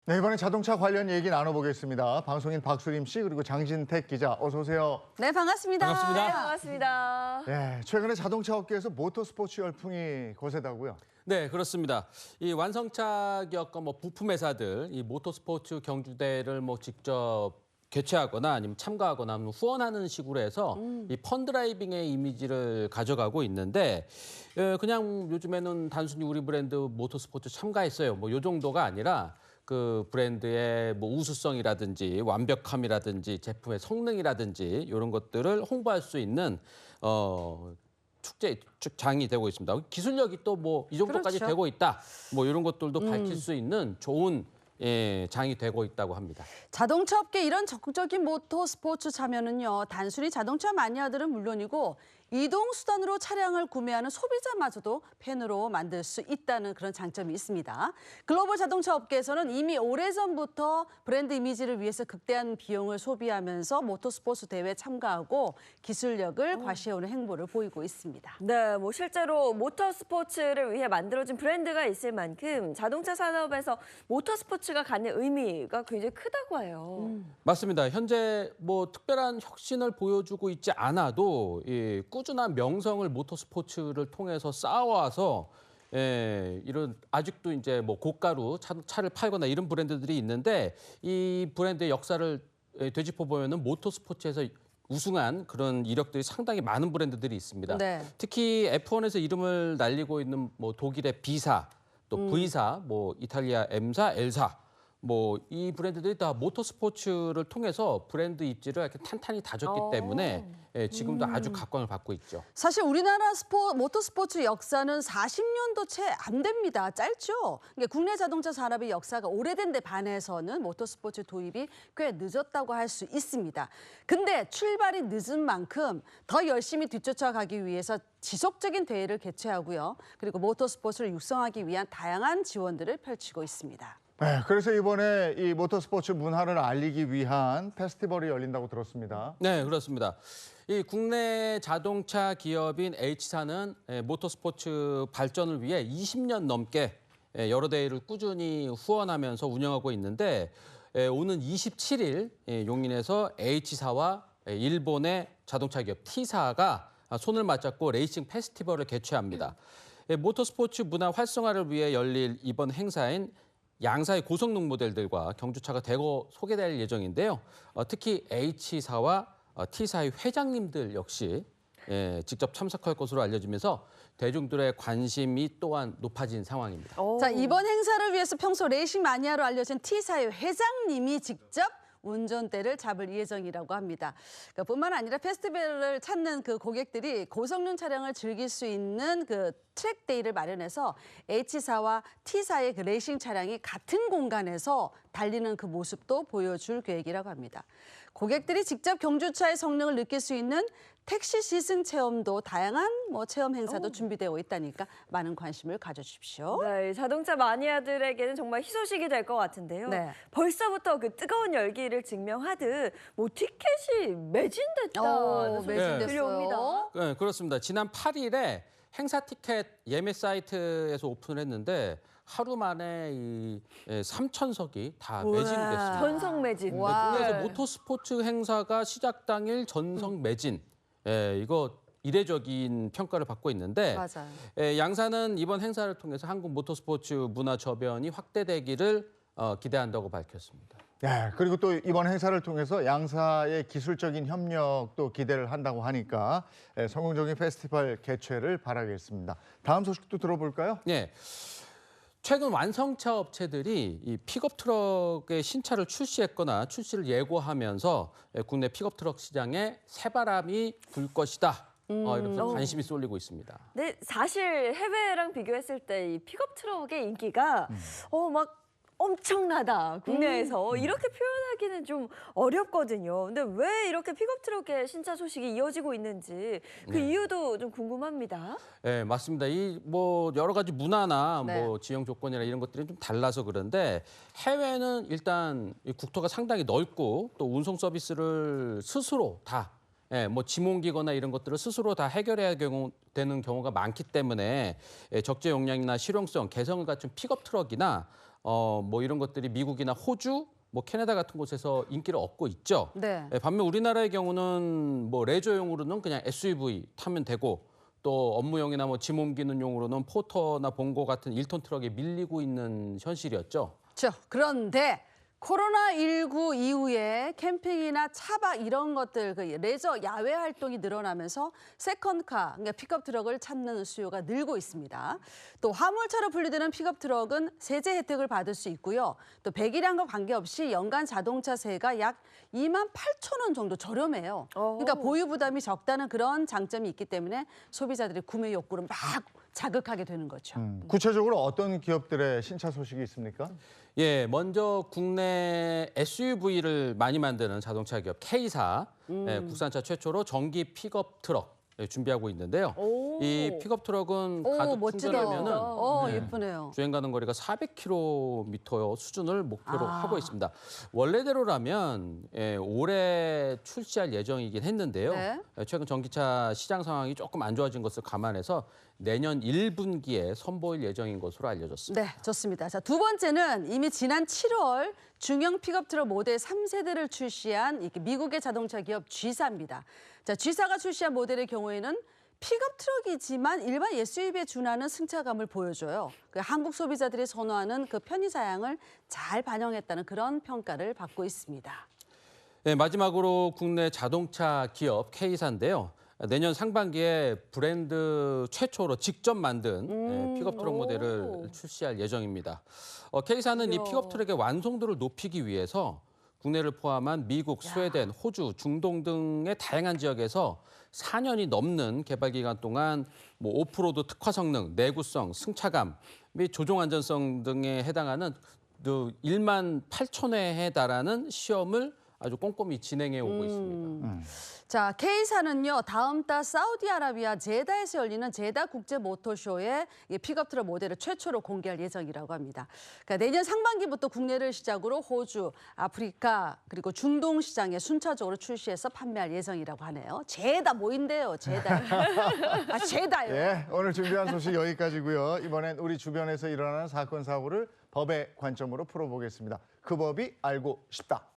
네, 이번에 자동차 관련 얘기 나눠보겠습니다. 방송인 박수림 씨 그리고 장진택 기자 어서 오세요. 네, 반갑습니다. 반갑습니다. 네, 반갑습니다. 네, 최근에 자동차 업계에서 모터스포츠 열풍이 거세다고요. 네, 그렇습니다. 이 완성차 기업과 부품 회사들, 이 모터스포츠 경주대를 직접 개최하거나 아니면 참가하거나 아니면 후원하는 식으로 해서 이 펀드라이빙의 이미지를 가져가고 있는데 그냥 요즘에는 단순히 우리 브랜드 모터스포츠 참가했어요. 요 정도가 아니라 그 브랜드의 우수성이라든지 완벽함이라든지 제품의 성능이라든지 이런 것들을 홍보할 수 있는 축제장이 되고 있습니다. 기술력이 또 이 정도까지 그렇죠. 되고 있다. 이런 것들도 밝힐 수 있는 좋은 장이 되고 있다고 합니다. 자동차 업계 이런 적극적인 모터스포츠 참여는요, 단순히 자동차 마니아들은 물론이고 이동수단으로 차량을 구매하는 소비자마저도 팬으로 만들 수 있다는 그런 장점이 있습니다. 글로벌 자동차 업계에서는 이미 오래전부터 브랜드 이미지를 위해서 극대한 비용을 소비하면서 모터스포츠 대회에 참가하고 기술력을 과시해오는 행보를 보이고 있습니다. 네, 실제로 모터스포츠를 위해 만들어진 브랜드가 있을 만큼 자동차 산업에서 모터스포츠가 갖는 의미가 굉장히 크다고 해요. 맞습니다. 현재 특별한 혁신을 보여주고 있지 않아도 이 꾸준한 명성을 모터스포츠를 통해서 쌓아와서 이런 아직도 이제 고가로 차를 팔거나 이런 브랜드들이 있는데 이 브랜드의 역사를 되짚어 보면은 모터스포츠에서 우승한 그런 이력들이 상당히 많은 브랜드들이 있습니다. 네. 특히 F1에서 이름을 날리고 있는 B사 B사, 또 V사, 이탈리아 M사, L사 이 브랜드들이 다 모터스포츠를 통해서 브랜드 입지를 이렇게 탄탄히 다졌기 때문에 지금도 아주 각광을 받고 있죠. 사실 우리나라 모터스포츠 역사는 40년도 채 안 됩니다. 짧죠? 그러니까 국내 자동차 산업의 역사가 오래된 데 반해서는 모터스포츠 도입이 꽤 늦었다고 할 수 있습니다. 근데 출발이 늦은 만큼 더 열심히 뒤쫓아가기 위해서 지속적인 대회를 개최하고요. 그리고 모터스포츠를 육성하기 위한 다양한 지원들을 펼치고 있습니다. 네, 그래서 이번에 이 모터스포츠 문화를 알리기 위한 페스티벌이 열린다고 들었습니다. 네, 그렇습니다. 이 국내 자동차 기업인 H사는 모터스포츠 발전을 위해 20년 넘게 여러 대회를 꾸준히 후원하면서 운영하고 있는데 오는 27일 용인에서 H사와 일본의 자동차 기업 T사가 손을 맞잡고 레이싱 페스티벌을 개최합니다. 모터스포츠 문화 활성화를 위해 열릴 이번 행사엔 양사의 고성능 모델들과 경주차가 대거 소개될 예정인데요. 특히 H사와 T사의 회장님들 역시 직접 참석할 것으로 알려지면서 대중들의 관심이 또한 높아진 상황입니다. 자, 이번 행사를 위해서 평소 레이싱 마니아로 알려진 T사의 회장님이 직접 운전대를 잡을 예정이라고 합니다. 뿐만 아니라 페스티벌을 찾는 그 고객들이 고성능 차량을 즐길 수 있는 그 트랙데이를 마련해서 H사와 T사의 그 레이싱 차량이 같은 공간에서 달리는 그 모습도 보여줄 계획이라고 합니다. 고객들이 직접 경주차의 성능을 느낄 수 있는 택시 시승 체험도 다양한 체험 행사도 준비되어 있다니까 많은 관심을 가져주십시오. 네, 자동차 마니아들에게는 정말 희소식이 될 것 같은데요. 네. 벌써부터 그 뜨거운 열기를 증명하듯 티켓이 매진됐다는 소식이 매진됐어요. 들려옵니다. 네, 그렇습니다. 지난 8일에 행사 티켓 예매 사이트에서 오픈을 했는데 하루 만에 이 3,000석이 다 매진됐습니다. 전석 매진. 와. 국내에서 네. 모터스포츠 행사가 시작 당일 전석 매진. 이거 이례적인 평가를 받고 있는데 맞아요. 양사는 이번 행사를 통해서 한국 모터스포츠 문화 저변이 확대되기를 기대한다고 밝혔습니다. 네, 그리고 또 이번 행사를 통해서 양사의 기술적인 협력도 기대를 한다고 하니까 성공적인 페스티벌 개최를 바라겠습니다. 다음 소식도 들어볼까요? 예. 최근 완성차 업체들이 이 픽업 트럭의 신차를 출시했거나 출시를 예고하면서 국내 픽업 트럭 시장에 새바람이 불 것이다. 이러면서 관심이 쏠리고 있습니다. 네, 사실 해외랑 비교했을 때 이 픽업 트럭의 인기가 막 엄청나다 국내에서 이렇게 표현하기는 좀 어렵거든요. 근데 왜 이렇게 픽업 트럭의 신차 소식이 이어지고 있는지 그 이유도 좀 궁금합니다. 네, 맞습니다. 이 여러 가지 문화나 네. 지형 조건이나 이런 것들이 좀 달라서 그런데 해외는 일단 이 국토가 상당히 넓고 또 운송 서비스를 스스로 다 짐 옮기거나 이런 것들을 스스로 다 해결해야 되는 경우가 많기 때문에 적재 용량이나 실용성, 개성을 갖춘 픽업 트럭이나 뭐 이런 것들이 미국이나 호주, 뭐 캐나다 같은 곳에서 인기를 얻고 있죠. 네. 반면 우리나라의 경우는 뭐 레저용으로는 그냥 SUV 타면 되고 또 업무용이나 뭐 짐 옮기는 용으로는 포터나 봉고 같은 1톤 트럭에 밀리고 있는 현실이었죠. 그런데 코로나19 이후에 캠핑이나 차박 이런 것들, 그 레저 야외 활동이 늘어나면서 세컨카, 그러니까 픽업 트럭을 찾는 수요가 늘고 있습니다. 또 화물차로 분류되는 픽업 트럭은 세제 혜택을 받을 수 있고요. 또 배기량과 관계없이 연간 자동차세가 약 28,000원 정도 저렴해요. 그러니까 보유 부담이 적다는 그런 장점이 있기 때문에 소비자들의 구매 욕구를 막 자극하게 되는 거죠. 구체적으로 어떤 기업들의 신차 소식이 있습니까? 예, 먼저 국내 SUV를 많이 만드는 자동차 기업 K사, 국산차 최초로 전기 픽업 트럭 준비하고 있는데요. 이 픽업 트럭은 가득 멋지다. 충전하면은 예쁘네요. 주행 가는 거리가 400km 수준을 목표로 하고 있습니다. 원래대로라면 올해 출시할 예정이긴 했는데요. 네. 최근 전기차 시장 상황이 조금 안 좋아진 것을 감안해서 내년 1분기에 선보일 예정인 것으로 알려졌습니다. 네, 좋습니다. 자, 두 번째는 이미 지난 7월 중형 픽업 트럭 모델 3세대를 출시한 이 미국의 자동차 기업 G사입니다. 자, G사가 출시한 모델의 경우에는 픽업 트럭이지만 일반 SUV에 준하는 승차감을 보여줘요. 한국 소비자들이 선호하는 그 편의 사양을 잘 반영했다는 그런 평가를 받고 있습니다. 네, 마지막으로 국내 자동차 기업 K사인데요. 내년 상반기에 브랜드 최초로 직접 만든 픽업 트럭 모델을 출시할 예정입니다. K사는 이 픽업 트럭의 완성도를 높이기 위해서 국내를 포함한 미국, 스웨덴, 호주, 중동 등의 다양한 지역에서 4년이 넘는 개발 기간 동안 뭐 오프로드 특화 성능, 내구성, 승차감 및 조종 안전성 등에 해당하는 18,000회에 달하는 시험을 아주 꼼꼼히 진행해 오고 있습니다. 자, K사는요, 다음 달 사우디아라비아 제다에서 열리는 제다 국제 모터쇼에 이 픽업 트럭 모델을 최초로 공개할 예정이라고 합니다. 그러니까 내년 상반기부터 국내를 시작으로 호주, 아프리카 그리고 중동 시장에 순차적으로 출시해서 판매할 예정이라고 하네요. 제다 뭐인데요, 제다. 제다요. 예, 오늘 준비한 소식 여기까지고요. 이번엔 우리 주변에서 일어나는 사건 사고를 법의 관점으로 풀어보겠습니다. 그 법이 알고 싶다.